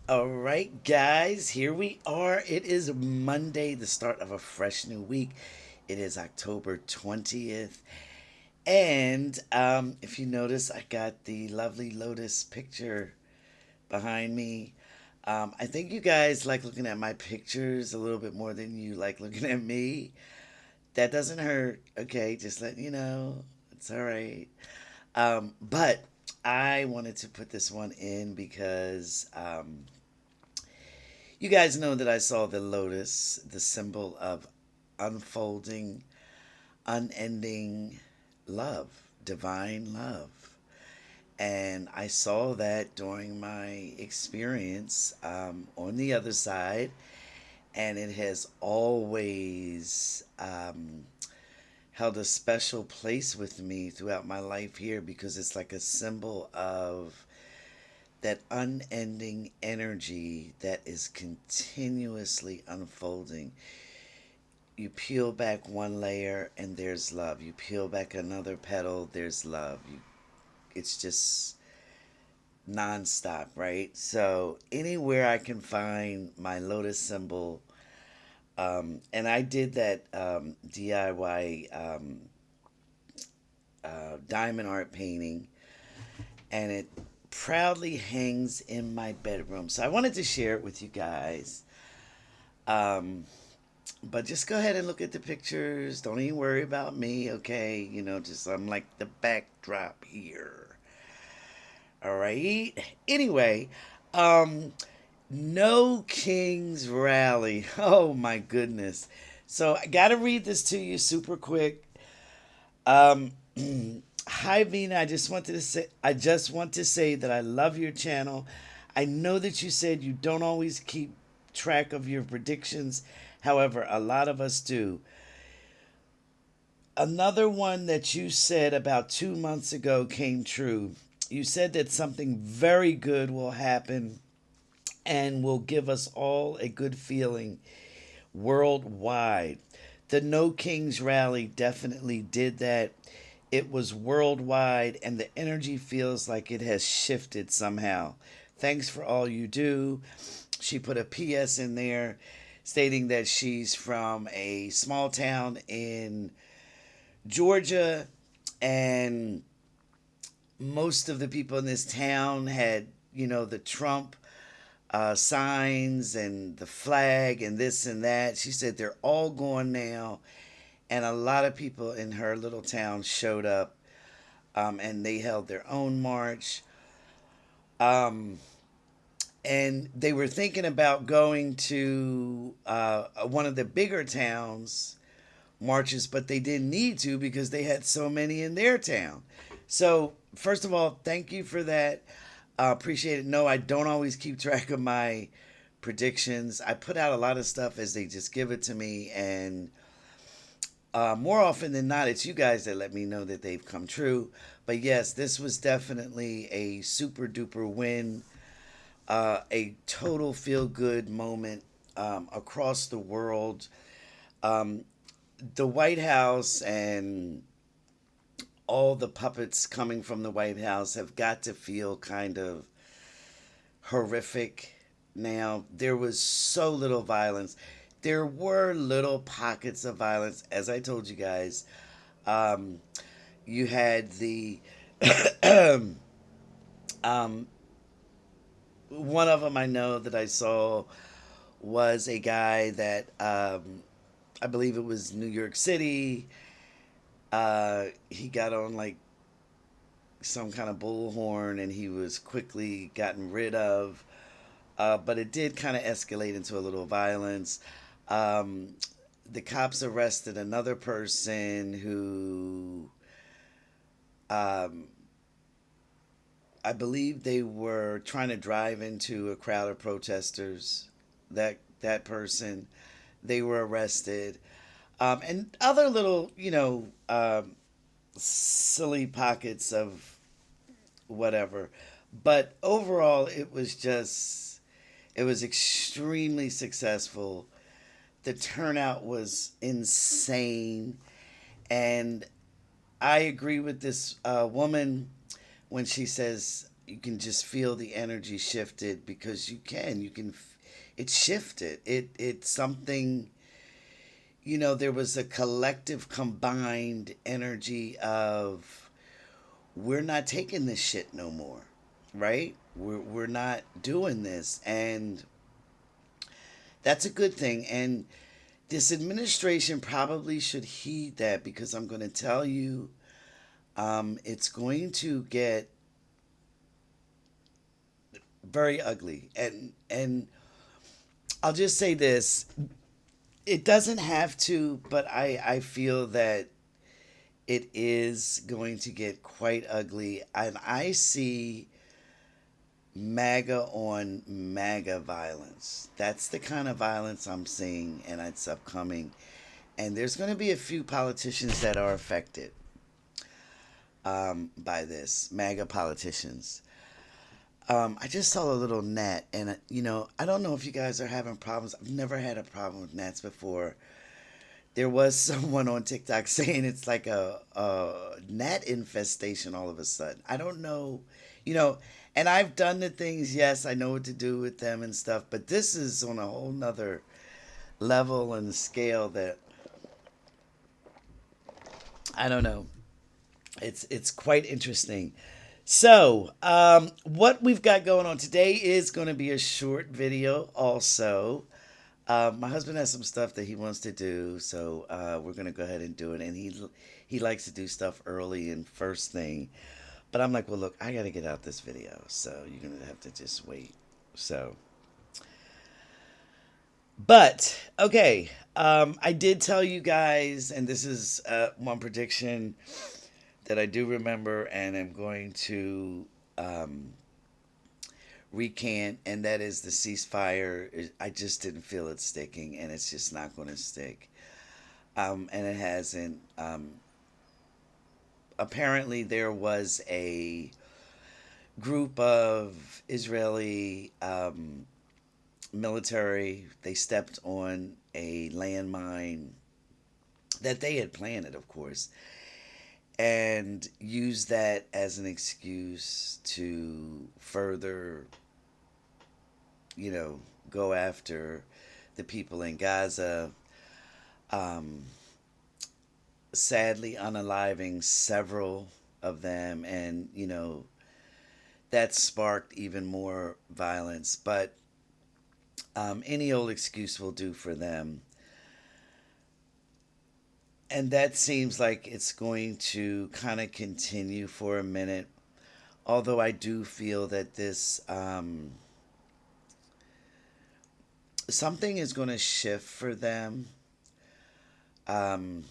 All right, guys, here we are. It is Monday, the start of a fresh new week. It is October 20th. And if you notice, I got the lovely Lotus picture behind me. I think you guys like looking at my pictures a little bit more than you like looking at me. That doesn't hurt, okay? Just letting you know. It's all right. But I wanted to put this one in because you guys know that I saw the lotus, the symbol of unfolding, unending love, divine love. And I saw that during my experience on the other side, and it has always held a special place with me throughout my life here because it's like a symbol of that unending energy that is continuously unfolding. You peel back one layer and there's love. You peel back another petal, there's love. It's just nonstop, right? So anywhere I can find my lotus symbol, and I did that DIY diamond art painting, and it proudly hangs in my bedroom. So I wanted to share it with you guys. Um, but just go ahead and look at the pictures. Don't even worry about me, okay? Just I'm like the backdrop here. All right. Anyway, um, no King's Rally. Oh my goodness. So I got to read this to you super quick. Um, Hi Vina, I just want to say that I love your channel. I know that you said you don't always keep track of your predictions. However, a lot of us do. Another one that you said about 2 months ago came true. You said that something very good will happen and will give us all a good feeling worldwide. The No Kings rally definitely did that. It was worldwide, and the energy feels like it has shifted somehow. Thanks for all you do. She put a PS in there stating that she's from a small town in Georgia, and most of the people in this town had, the Trump signs and the flag and this and that. She said they're all gone now, and a lot of people in her little town showed up, and they held their own march. Um, and they were thinking about going to one of the bigger towns marches, but they didn't need to because they had so many in their town. So, first of all, thank you for that. Appreciate it. No, I don't always keep track of my predictions. I put out a lot of stuff as they just give it to me, and more often than not, it's you guys that let me know that they've come true. But yes, this was definitely a super duper win, a total feel good moment across the world. Um, the White House and all the puppets coming from the White House have got to feel kind of horrific now. There was so little violence. There were little pockets of violence, as I told you guys. Um, you had the um, one of them I know that I saw was a guy that I believe it was New York City. He got on like some kind of bullhorn and he was quickly gotten rid of. But it did kind of escalate into a little violence. Um, the cops arrested another person who um, I believe they were trying to drive into a crowd of protesters. That person, they were arrested, and other little, silly pockets of whatever. But overall, it was extremely successful. The turnout was insane, and I agree with this woman when she says you can just feel the energy shifted because it's shifted. It's something, there was a collective combined energy of we're not taking this shit no more, right? We're not doing this, and that's a good thing. And this administration probably should heed that, because I'm going to tell you, it's going to get very ugly. And I'll just say this: it doesn't have to, but I feel that it is going to get quite ugly, and I see MAGA on MAGA violence. That's the kind of violence I'm seeing, and it's upcoming. And there's going to be a few politicians that are affected by this, MAGA politicians. I just saw a little gnat, and I don't know if you guys are having problems. I've never had a problem with gnats before. There was someone on TikTok saying it's like a gnat infestation all of a sudden. I don't know, you know, and I've done the things, yes, I know what to do with them and stuff, but this is on a whole nother level and scale that I don't know. It's quite interesting. So, what we've got going on today is going to be a short video also. My husband has some stuff that he wants to do, so we're gonna go ahead and do it. And he likes to do stuff early and first thing, but I'm like, well, look, I gotta get out this video, so you're gonna have to just wait. So, but okay, I did tell you guys, and this is one prediction that I do remember, and I'm going to um, recant, and that is the ceasefire. I just didn't feel it sticking, and it's just not going to stick. And it hasn't. Apparently, there was a group of Israeli military. They stepped on a landmine that they had planted, of course, and used that as an excuse to further, go after the people in Gaza, um, sadly unaliving several of them, and that sparked even more violence. But any old excuse will do for them, and that seems like it's going to kind of continue for a minute. Although I do feel that this something is going to shift for them, um,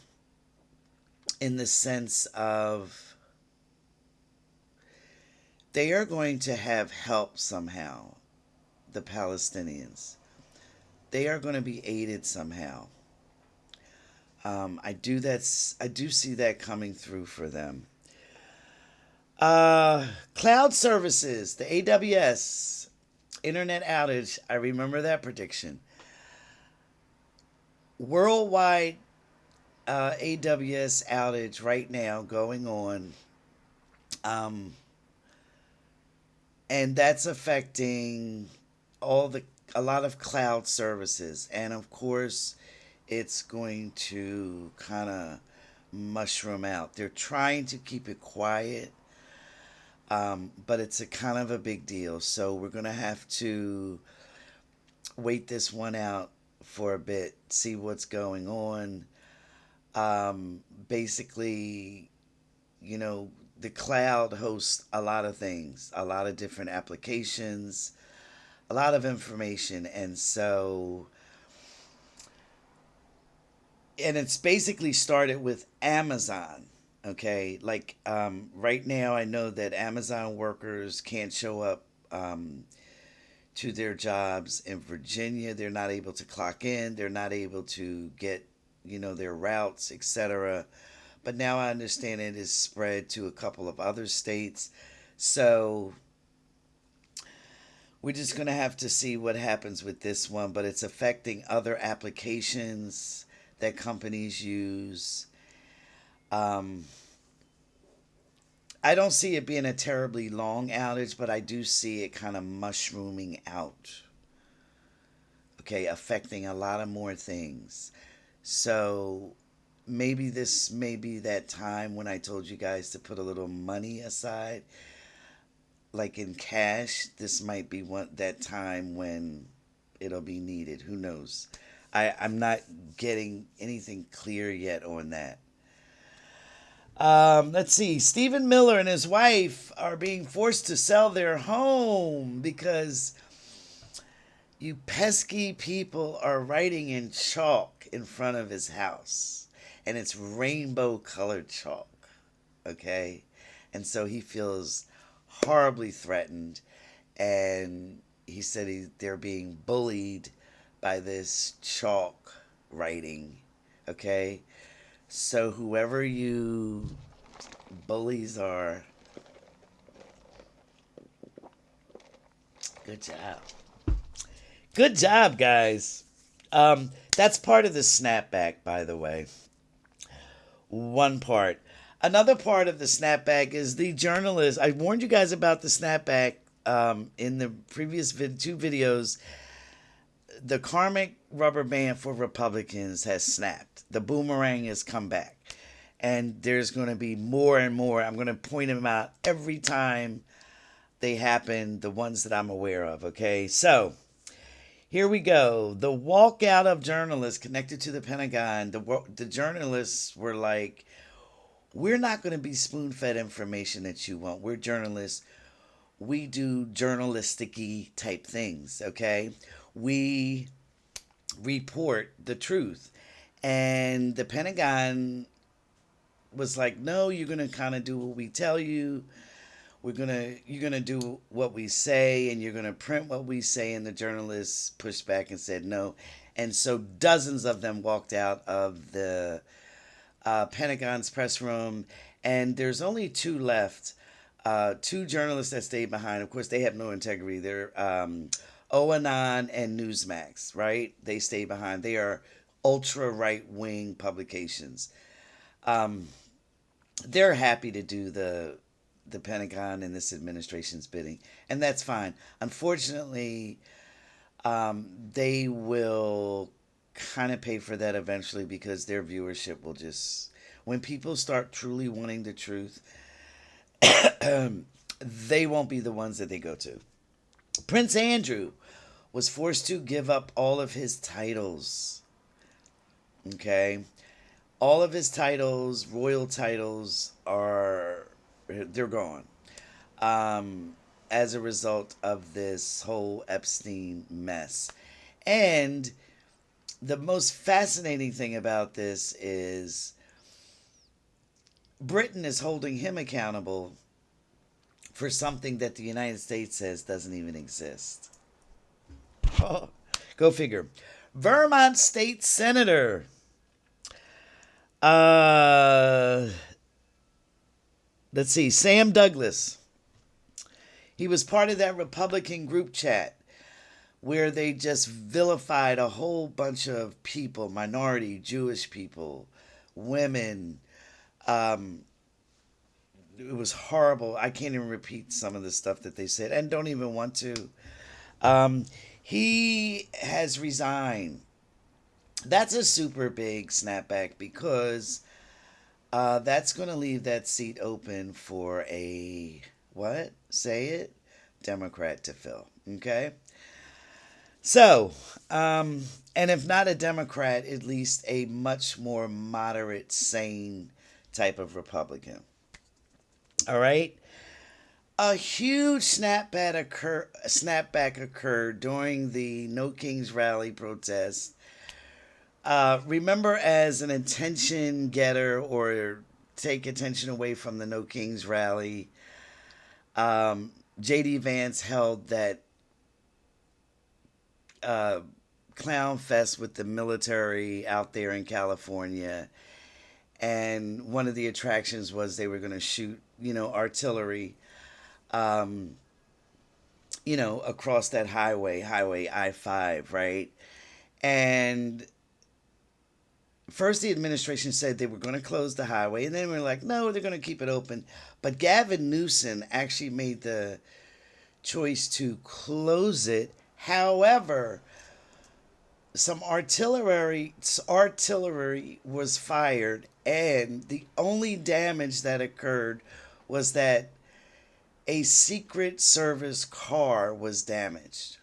in the sense of they are going to have help somehow. The Palestinians, they are going to be aided somehow. I do see that coming through for them. Cloud services, the AWS internet outage. I remember that prediction. Worldwide AWS outage right now going on, um, and that's affecting all the a lot of cloud services, and of course, it's going to kind of mushroom out. They're trying to keep it quiet, but it's a kind of a big deal. So we're going to have to wait this one out for a bit, see what's going on. Basically, the cloud hosts a lot of things, a lot of different applications, a lot of information. And it's basically started with Amazon. Okay, like right now, I know that Amazon workers can't show up to their jobs in Virginia. They're not able to clock in. They're not able to get, their routes, etc. But now I understand it is spread to a couple of other states. So we're just going to have to see what happens with this one. But it's affecting other applications that companies use. Um, I don't see it being a terribly long outage, but I do see it kind of mushrooming out. Okay, affecting a lot of more things. So maybe this may be that time when I told you guys to put a little money aside, like in cash. This might be that time when it'll be needed. Who knows? I'm not getting anything clear yet on that. Let's see. Stephen Miller and his wife are being forced to sell their home because you pesky people are writing in chalk in front of his house. And it's rainbow colored chalk. Okay? And so he feels horribly threatened. And he said they're being bullied by this chalk writing. Okay? So whoever you bullies are, good job. Good job, guys. That's part of the snapback, by the way. One part. Another part of the snapback is the journalist. I warned you guys about the snapback in the previous two videos. The karmic rubber band for Republicans has snapped. The boomerang has come back. And there's going to be more and more. I'm going to point them out every time they happen, the ones that I'm aware of, okay? So, here we go. The walkout of journalists connected to the Pentagon. The journalists were like, we're not going to be spoon-fed information that you want. We're journalists. We do journalistic-y type things, okay? We report the truth. And the Pentagon was like, no, you're going to kind of do what we tell you. You're going to do what we say, and you're going to print what we say. And the journalists pushed back and said no. And so dozens of them walked out of the Pentagon's press room, and there's only two left. Two journalists that stayed behind. Of course, they have no integrity. They're OAnon and Newsmax, right? They stay behind. They are ultra right-wing publications. They're happy to do the Pentagon and this administration's bidding, and that's fine. Unfortunately, they will kind of pay for that eventually because their viewership will just, when people start truly wanting the truth, they won't be the ones that they go to. Prince Andrew was forced to give up all of his titles. Okay? All of his titles, royal titles, they're gone. As a result of this whole Epstein mess. And the most fascinating thing about this is Britain is holding him accountable for something that the United States says doesn't even exist. Oh, go figure. Vermont State Senator. Let's see. Sam Douglas. He was part of that Republican group chat where they just vilified a whole bunch of people, minority, Jewish people, women. It was horrible. I can't even repeat some of the stuff that they said, and don't even want to. He has resigned. That's a super big snapback because that's going to leave that seat open for a, what? Say it? Democrat to fill. Okay? So, and if not a Democrat, at least a much more moderate, sane type of Republican. All right? A huge snapback occurred during the No Kings rally protest. Remember, as an attention getter or take attention away from the No Kings rally, J.D. Vance held that clown fest with the military out there in California. And one of the attractions was they were going to shoot, artillery, across that highway I-5, right? And first the administration said they were going to close the highway, and then we are like, no, they're going to keep it open. But Gavin Newsom actually made the choice to close it. However, some artillery was fired, and the only damage that occurred was that a Secret Service car was damaged.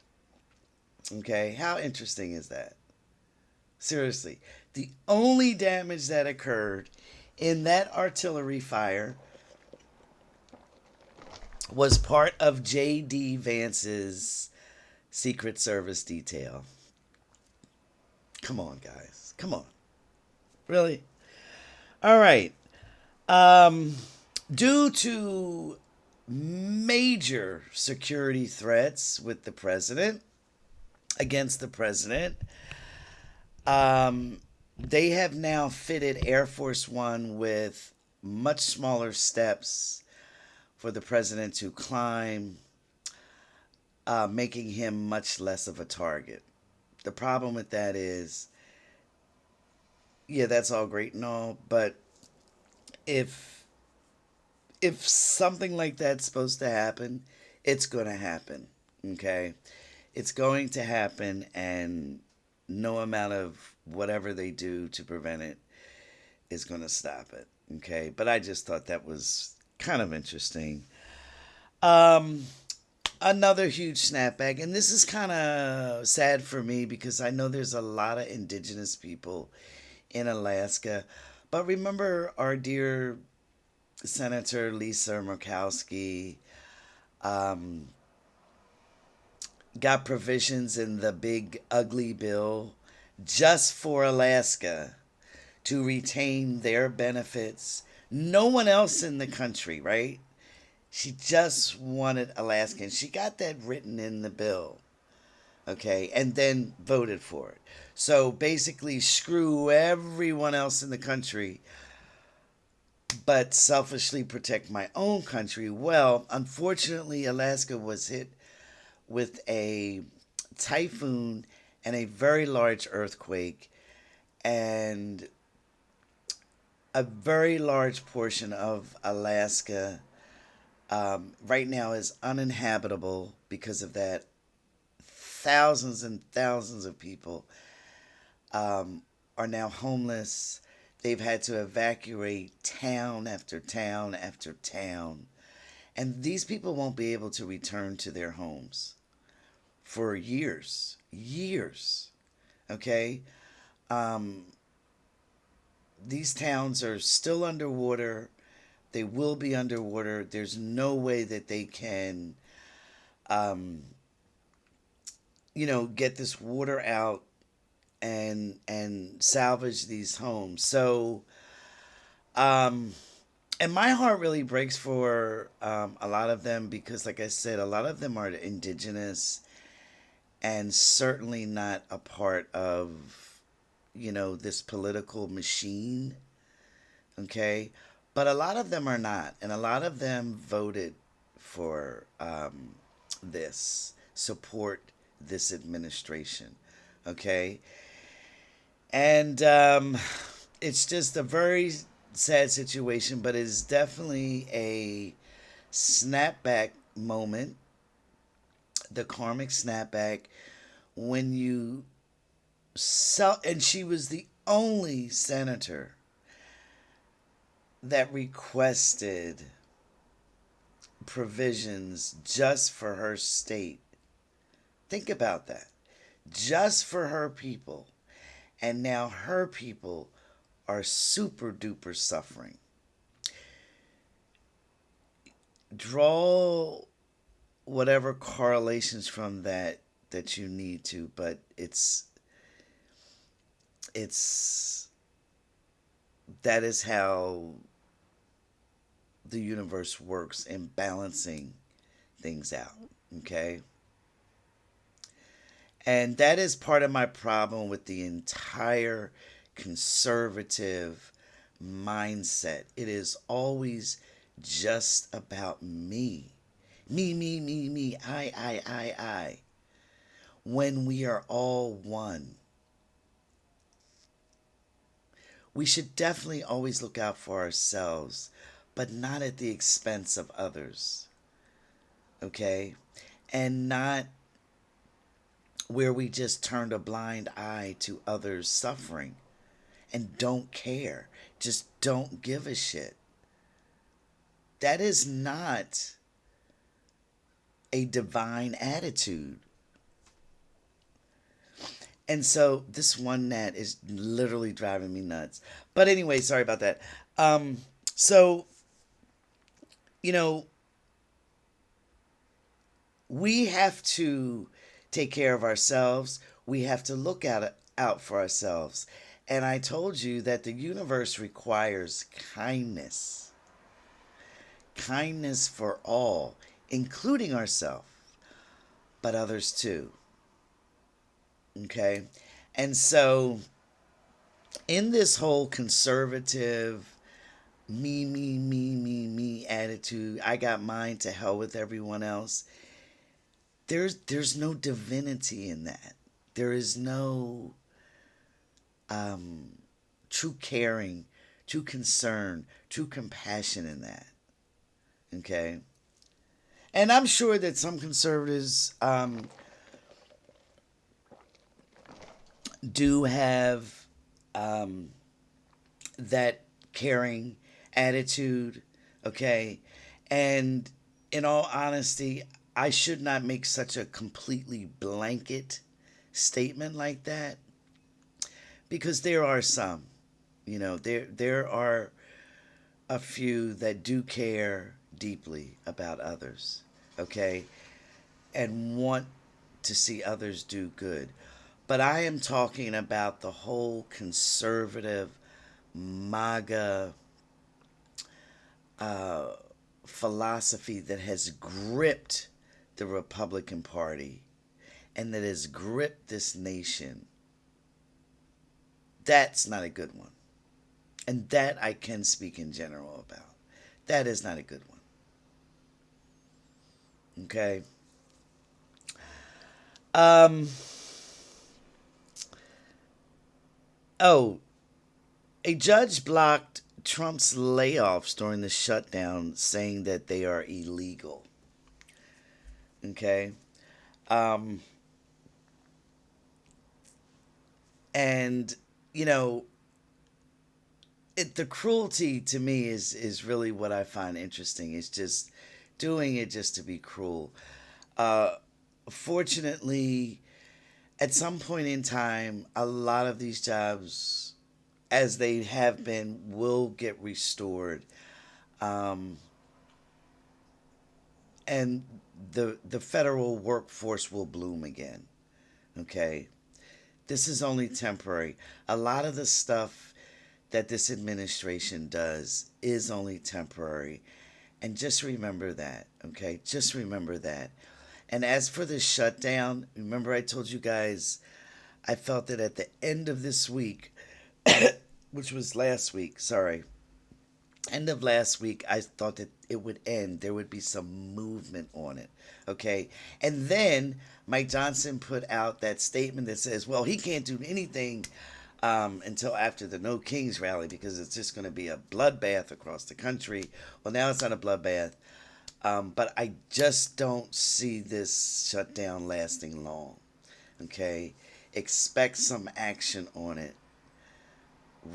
Okay, how interesting is that? Seriously, the only damage that occurred in that artillery fire was part of J.D. Vance's Secret Service detail. Come on, guys. Come on. Really? All right. Um, Due to major security threats with the president, against the president, um, they have now fitted Air Force One with much smaller steps for the president to climb, making him much less of a target. The problem with that is, yeah, that's all great and all, but if if something like that's supposed to happen, it's going to happen. Okay? It's going to happen, and no amount of whatever they do to prevent it is going to stop it. Okay? But I just thought that was kind of interesting. Um, Another huge snapback, and this is kind of sad for me because I know there's a lot of indigenous people in Alaska. But remember our dear Senator Lisa Murkowski um, got provisions in the big ugly bill just for Alaska to retain their benefits. No one else in the country, right? She just wanted Alaska, and she got that written in the bill, okay, and then voted for it. So basically, screw everyone else in the country, but selfishly protect my own country. Well, unfortunately, Alaska was hit with a typhoon and a very large earthquake, and a very large portion of Alaska right now is uninhabitable because of that. Thousands and thousands of people are now homeless. They've had to evacuate town after town after town. And these people won't be able to return to their homes for years. Years. Okay? Um, these towns are still underwater. They will be underwater. There's no way that they can, um, get this water out and salvage these homes. So, um, and my heart really breaks for a lot of them because, like I said, a lot of them are indigenous and certainly not a part of this political machine. Okay, but a lot of them are not, and a lot of them voted for this support this administration. Okay, and it's just a very sad situation, but it's definitely a snapback moment, the karmic snapback, when you and she was the only senator that requested provisions just for her state. Think about that. Just for her people. And now her people are super duper suffering. Draw whatever correlations from that you need to, but it's that is how the universe works in balancing things out. Okay? And that is part of my problem with the entire conservative mindset. It is always just about me. Me, I. When we are all one. we should definitely always look out for ourselves, but not at the expense of others, okay? And not where we just turned a blind eye to others suffering and don't care, just don't give a shit. That is not a divine attitude. And so this one gnat is literally driving me nuts. But anyway, sorry about that. Um, so, you know, we have to take care of ourselves. We have to look out for ourselves. And I told you that the universe requires kindness, kindness for all, including ourselves, but others too. Okay? And so, in this whole conservative, me attitude, I got mine, to hell with everyone else, there's no divinity in that. There is no um, true caring, true concern, true compassion in that. Okay? And I'm sure that some conservatives do have um, that caring attitude, okay? And in all honesty, I should not make such a completely blanket statement like that, because there are some, there are a few that do care deeply about others, okay? And want to see others do good. But I am talking about the whole conservative MAGA uh, philosophy that has gripped the Republican Party and that has gripped this nation. That's not a good one. And that I can speak in general about. That is not a good one. Okay? Um, oh, a judge blocked Trump's layoffs during the shutdown, saying that they are illegal. Okay? Um, and, you know, the cruelty to me is really what I find interesting. It's just doing it just to be cruel. Uh, Fortunately, at some point in time, a lot of these jobs, as they have been, will get restored, um, and the federal workforce will bloom again. Okay, this is only temporary. A lot of the stuff that this administration does is only temporary. And just remember that, okay? Just remember that. And as for the shutdown, remember I told you guys I felt that at the end of this week, which was last week, sorry, end of last week, I thought that it would end. There would be some movement on it, okay? And then Mike Johnson put out that statement that says, well, he can't do anything until after the No Kings rally because it's just going to be a bloodbath across the country. Well, now it's not a bloodbath, but I just don't see this shutdown lasting long. Okay, expect some action on it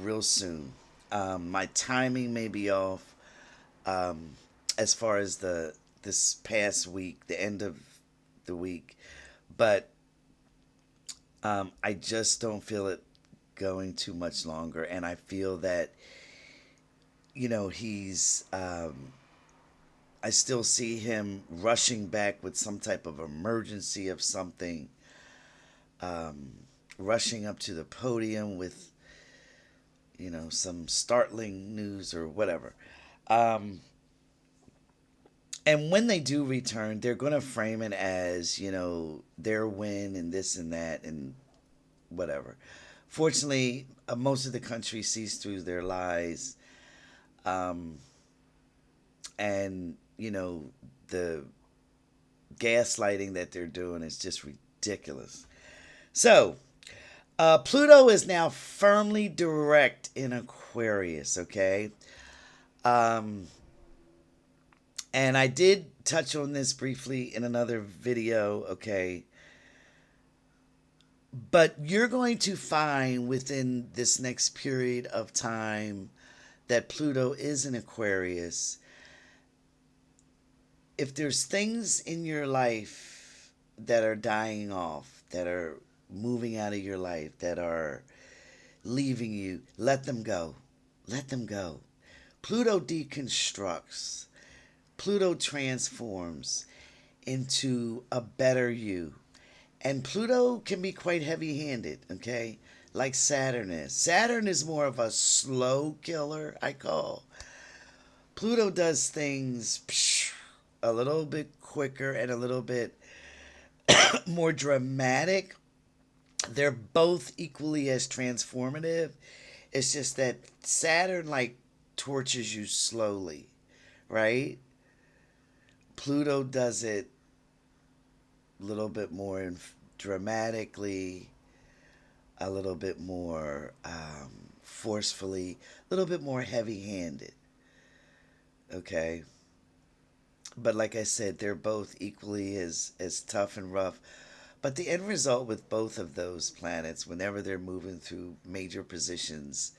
real soon. My timing may be off um, as far as the this past week, the end of the week, but I just don't feel it going too much longer, and I feel that he's. I still see him rushing back with some type of emergency of something, um, rushing up to the podium with some startling news or whatever. Um, and when they do return, they're going to frame it as their win and this and that and whatever. Fortunately, most of the country sees through their lies, um, and the gaslighting that they're doing is just ridiculous. So, Pluto is now firmly direct in Aquarius, okay? Um, and I did touch on this briefly in another video, okay? But you're going to find within this next period of time that Pluto is in Aquarius. If there's things in your life that are dying off, that are moving out of your life, that are leaving you, let them go. Let them go. Pluto deconstructs, Pluto transforms into a better you. And Pluto can be quite heavy handed, okay? Like Saturn is. Saturn is more of a slow killer, I call. Pluto does things a little bit quicker and a little bit more dramatic. They're both equally as transformative. It's just that Saturn, like, tortures you slowly, right? Pluto does it a little bit more dramatically, a little bit more forcefully, a little bit more heavy handed. Okay. But like I said, they're both equally as tough and rough. But the end result with both of those planets, whenever they're moving through major positions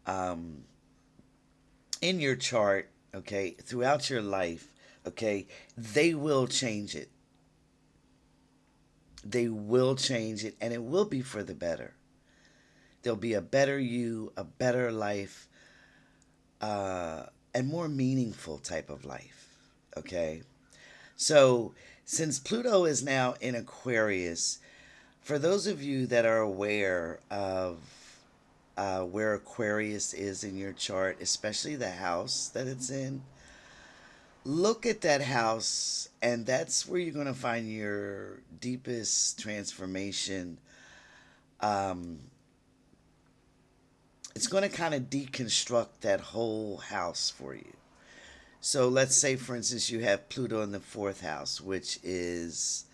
um, in your chart, okay, throughout your life, okay, they will change it. They will change it, and it will be for the better. There'll be a better you, a better life, uh, and more meaningful type of life. Okay? So, since Pluto is now in Aquarius, for those of you that are aware of where Aquarius is in your chart, especially the house that it's in, look at that house, and that's where you're going to find your deepest transformation. Um, it's going to kind of deconstruct that whole house for you. So let's say, for instance, you have Pluto in the fourth house, which is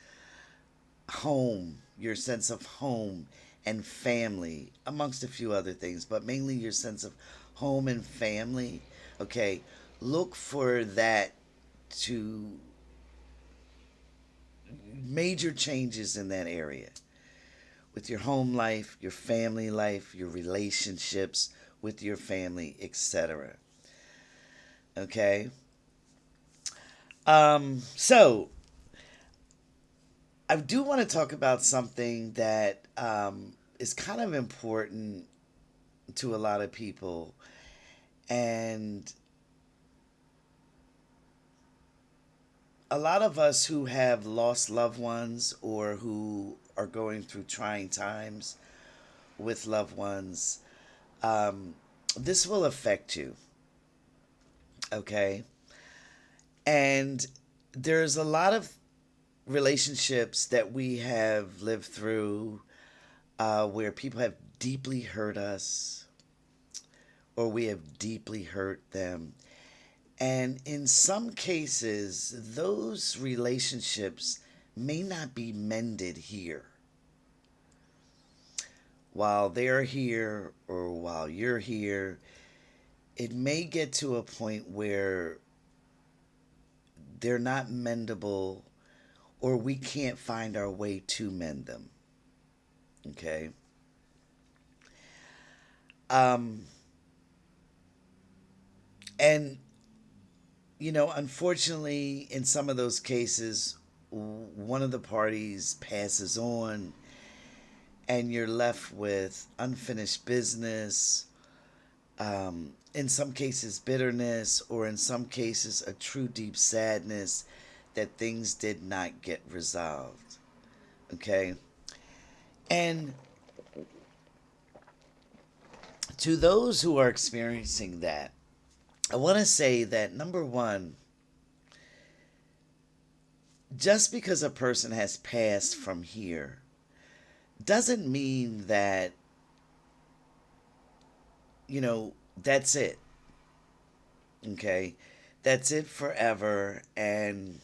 home, your sense of home and family, amongst a few other things, but mainly your sense of home and family. Okay, look for that to major changes in that area with your home life, your family life, your relationships with your family, etc. Okay. So I do want to talk about something that is kind of important to a lot of people, and a lot of us who have lost loved ones or who are going through trying times with loved ones, um, this will affect you. Okay. And there's a lot of relationships that we have lived through where people have deeply hurt us or we have deeply hurt them. And in some cases, those relationships may not be mended here. While they're here or while you're here, it may get to a point where they're not mendable or we can't find our way to mend them. Okay? Um, and, unfortunately, in some of those cases, one of the parties passes on and you're left with unfinished business, in some cases, bitterness, or in some cases, a true deep sadness that things did not get resolved. Okay? And to those who are experiencing that, I want to say that number one, just because a person has passed from here doesn't mean that, that's it. Okay? That's it forever. And,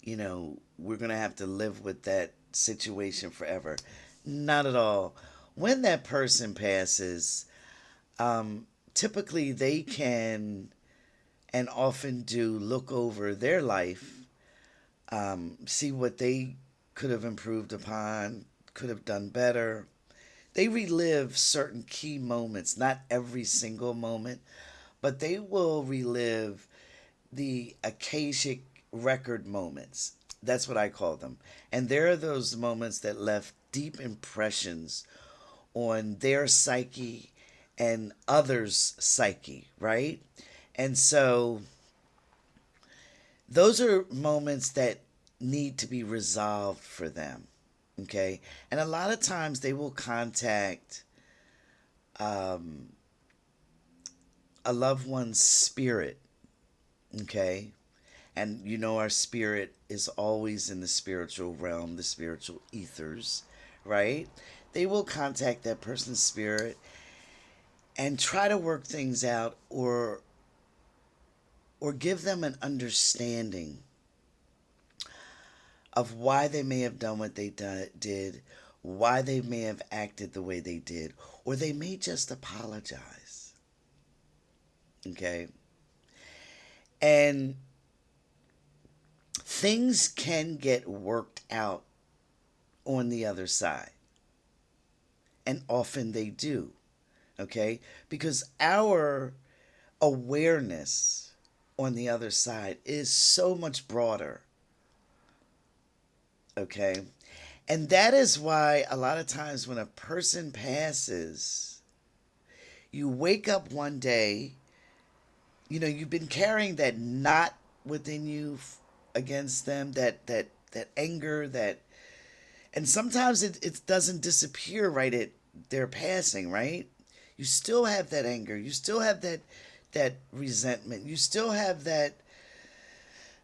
we're going to have to live with that situation forever. Not at all. When that person passes, um, typically they can and often do look over their life, see what they could have improved upon, could have done better. They relive certain key moments, not every single moment, but they will relive the Akashic record moments. That's what I call them. And there are those moments that left deep impressions on their psyche and others' psyche, right? And so those are moments that need to be resolved for them. Okay. And a lot of times they will contact um, a loved one's spirit. Okay. And you know, our spirit is always in the spiritual realm, the spiritual ethers, right? They will contact that person's spirit and try to work things out, or give them an understanding of why they may have done what they did, why they may have acted the way they did, or they may just apologize. Okay? And things can get worked out on the other side. And often they do. Okay? Because our awareness on the other side is so much broader. Okay? And that is why a lot of times when a person passes, you wake up one day, you know, you've been carrying that knot within you against them, that anger, that, and sometimes it doesn't disappear right at their passing, right? You still have that anger, you still have that resentment, you still have that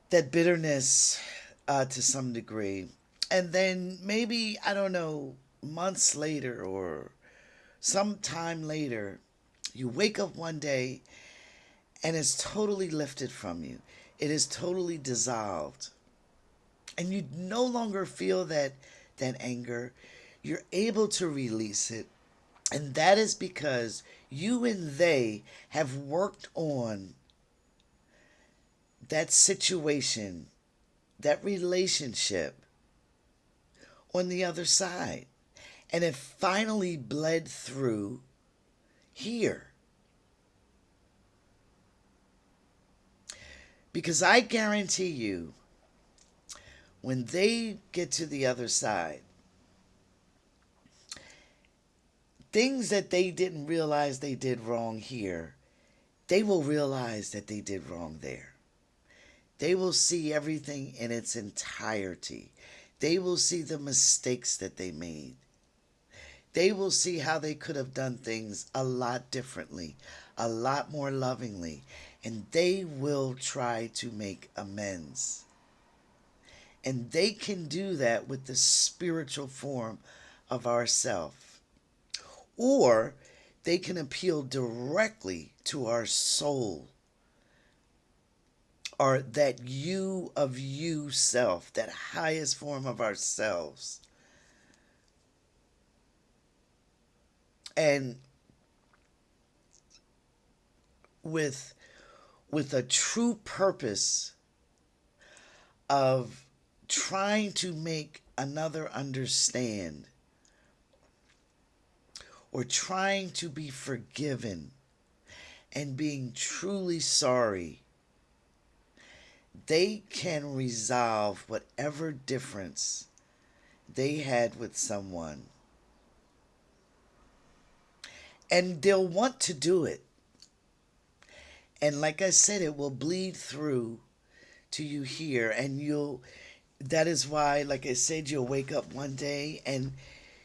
bitterness to some degree. And then maybe, I don't know, months later or some time later, you wake up one day and it's totally lifted from you. It is totally dissolved. And you no longer feel that anger. You're able to release it. And that is because you and they have worked on that situation, that relationship on the other side. And it finally bled through here. Because I guarantee you, when they get to the other side, things that they didn't realize they did wrong here, they will realize that they did wrong there. They will see everything in its entirety. They will see the mistakes that they made. They will see how they could have done things a lot differently, a lot more lovingly, and they will try to make amends. And they can do that with the spiritual form of ourself. Or they can appeal directly to our soul, or that you of you self, that highest form of ourselves. And with a true purpose of trying to make another understand, or trying to be forgiven and being truly sorry, they can resolve whatever difference they had with someone. And they'll want to do it. And like I said, it will bleed through to you here. And that is why, like I said, you'll wake up one day and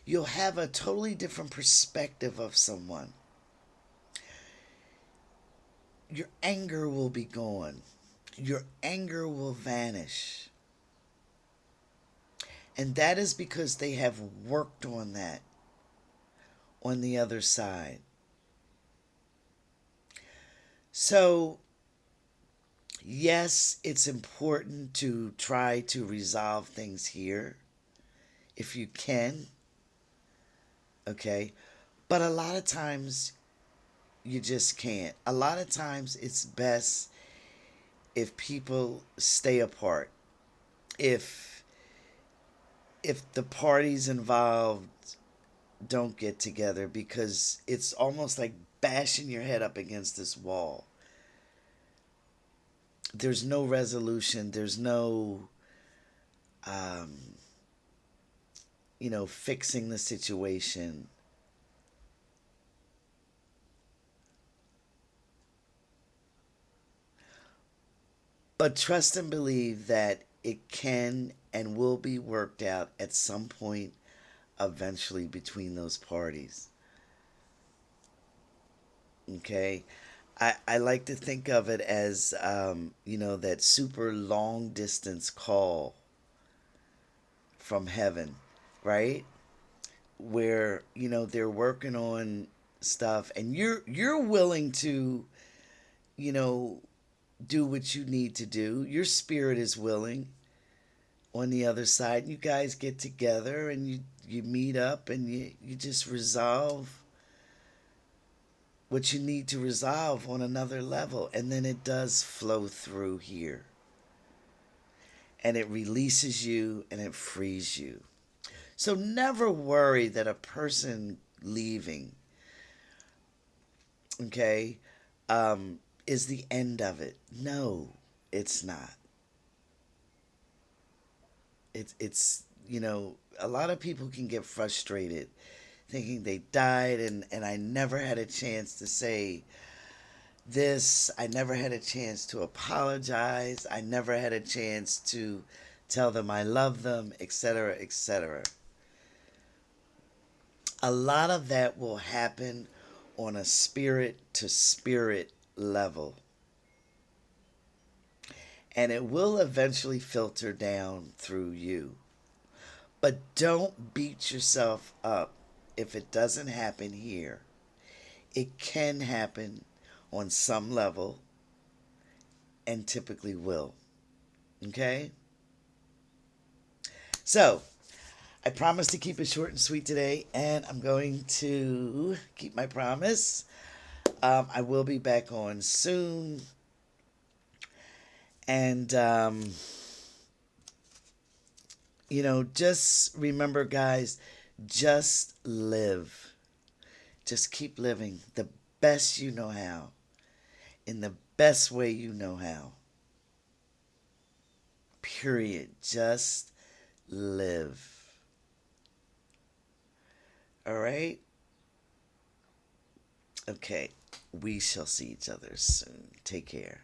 you'll have a totally different perspective of someone. Your anger will be gone. Your anger will vanish. And that is because they have worked on that on the other side. So, yes, it's important to try to resolve things here if you can. Okay? But a lot of times you just can't. A lot of times it's best if people stay apart. If the parties involved don't get together, because it's almost like bashing your head up against this wall. There's no resolution. There's no, um, fixing the situation. But trust and believe that it can and will be worked out at some point eventually between those parties. Okay? I like to think of it as, that super long distance call from heaven, right? Where, they're working on stuff and you're willing to, you know, do what you need to do. Your spirit is willing on the other side. You guys get together and you meet up and you just resolve what you need to resolve on another level. And then it does flow through here. And it releases you and it frees you. So never worry that a person leaving, okay, is the end of it. No, it's not. It's a lot of people can get frustrated thinking they died, and I never had a chance to say this. I never had a chance to apologize. I never had a chance to tell them I love them, etc., etc. A lot of that will happen on a spirit to spirit level, and it will eventually filter down through you. But don't beat yourself up if it doesn't happen here. It can happen on some level and typically will. Okay? So, I promised to keep it short and sweet today, and I'm going to keep my promise. I will be back on soon. And, just remember, guys, just live. Just keep living the best you know how, in the best way you know how. Period. Just live. All right? Okay. We shall see each other soon. Take care.